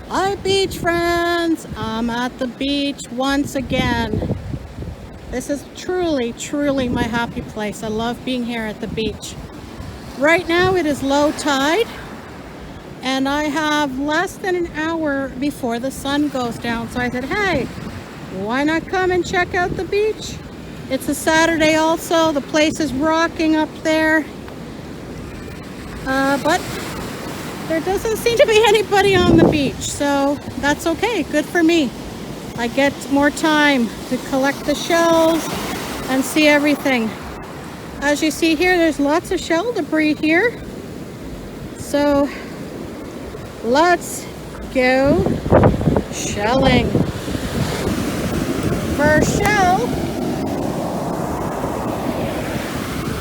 Hi beach friends, I'm at the beach once again. This is truly my happy place. I love being here at the beach. Right now it is low tide and I have less than an hour before the sun goes down. So I said, hey, why not come and check out the beach? It's a Saturday also. The place is rocking up there. But there doesn't seem to be anybody on the beach, so that's okay. Good for me. I get more time to collect the shells and see everything. As you see here, there's lots of shell debris here. So let's go shelling. First shell,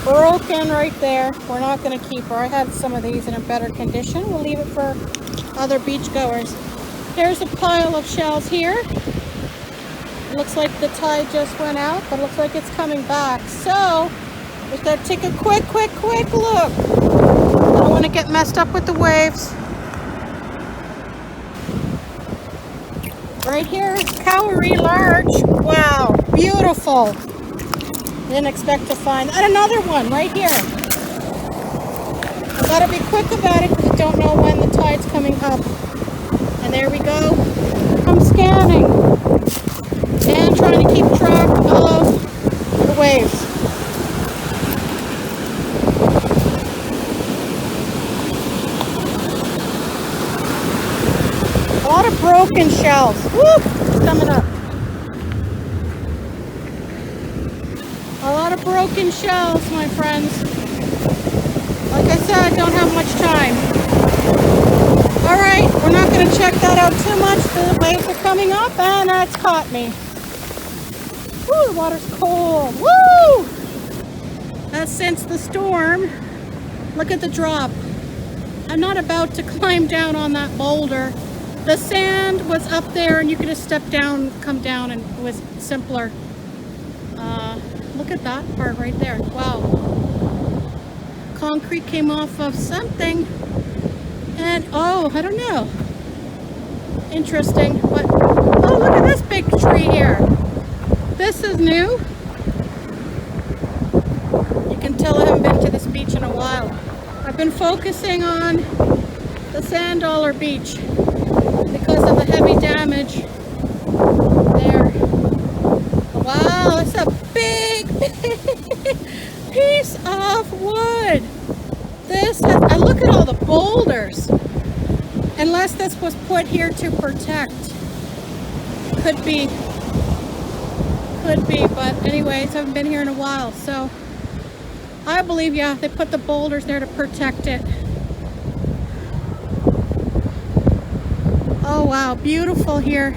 broken right there. We're not going to keep her. I have some of these in a better condition. We'll leave it for other beach goers. Here's a pile of shells here. It looks like the tide just went out, but it looks like it's coming back. So we've got to take a quick look. I don't want to get messed up with the waves. Right here is Cowrie large. Wow, beautiful. Didn't expect to find another one right here. I gotta be quick about it because I don't know when the tide's coming up. And there we go. I'm scanning and trying to keep track of the waves. A lot of broken shells. Woo! It's coming up. A lot of broken shells, my friends. Like I said, I don't have much time. Alright, we're not going to check that out too much. The waves are coming up and it's caught me. Woo, the water's cold. Woo! Since the storm, look at the drop. I'm not about to climb down on that boulder. The sand was up there and you could just step down, come down, and it was simpler. Look at that part right there. Wow. Concrete came off of something. And, oh, I don't know. Interesting. But, oh, look at this big tree here. This is new. You can tell I haven't been to this beach in a while. I've been focusing on the Sand Dollar Beach because of the heavy damage there. Wow, it's a big piece of wood. And look at all the boulders. Unless this was put here to protect. Could be, but anyways, I haven't been here in a while, so I believe, yeah, they put the boulders there to protect it. Oh wow, beautiful here.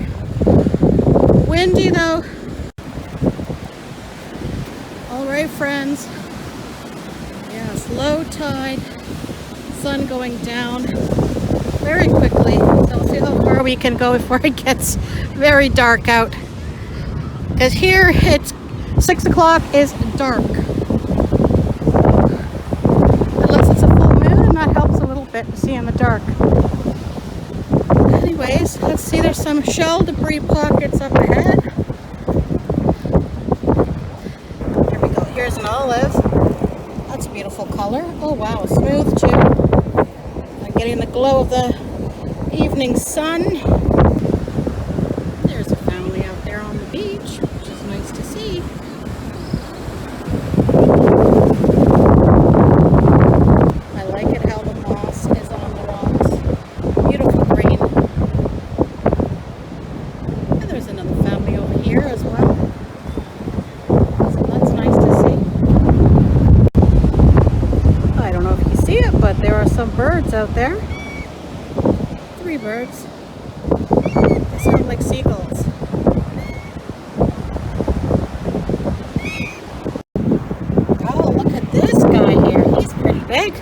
Windy though. All right, friends. Yes, low tide, sun going down very quickly. So we'll see how far we can go before it gets very dark out. Because here it's 6 o'clock is dark. Unless it's a full moon, and that helps a little bit to see in the dark. Anyways, let's see, there's some shell debris pockets up ahead. Here we go. Here's an olive. That's a beautiful color. Oh wow, smooth too. I'm getting the glow of the evening sun. There's a family out there on the beach, which is nice to see. I like it how the moss is on the rocks. Beautiful green. And there's another family over here as well. So that's nice to see. I don't know if you see it, but there are some birds out there. 3 birds. They sound like seagulls. Oh, look at this guy here. He's pretty big.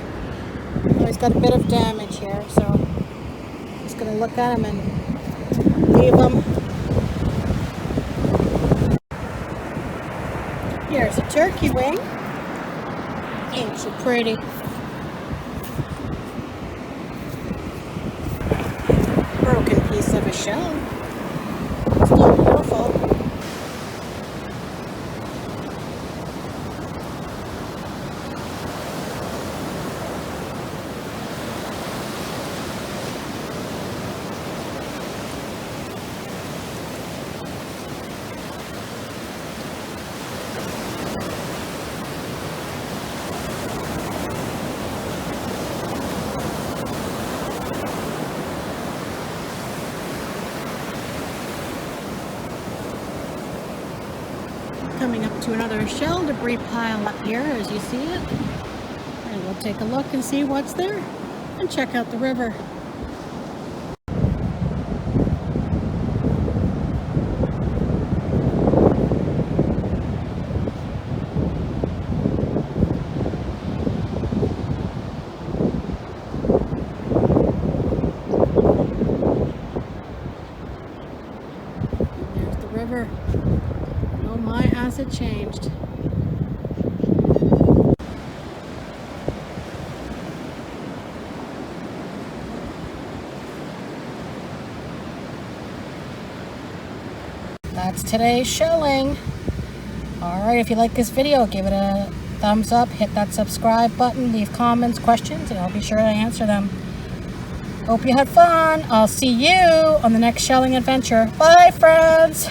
Oh, he's got a bit of damage here, so I'm just going to look at him and leave him. Here's a turkey wing. Ain't she pretty? broken piece of a shell. Still beautiful. Coming up to another shell debris pile up here as you see it. And we'll take a look and see what's there and check out the river. There's the river. Oh my, has it changed. That's today's shelling. Alright, if you like this video, give it a thumbs up, hit that subscribe button, leave comments, questions, and I'll be sure to answer them. Hope you had fun. I'll see you on the next shelling adventure. Bye, friends!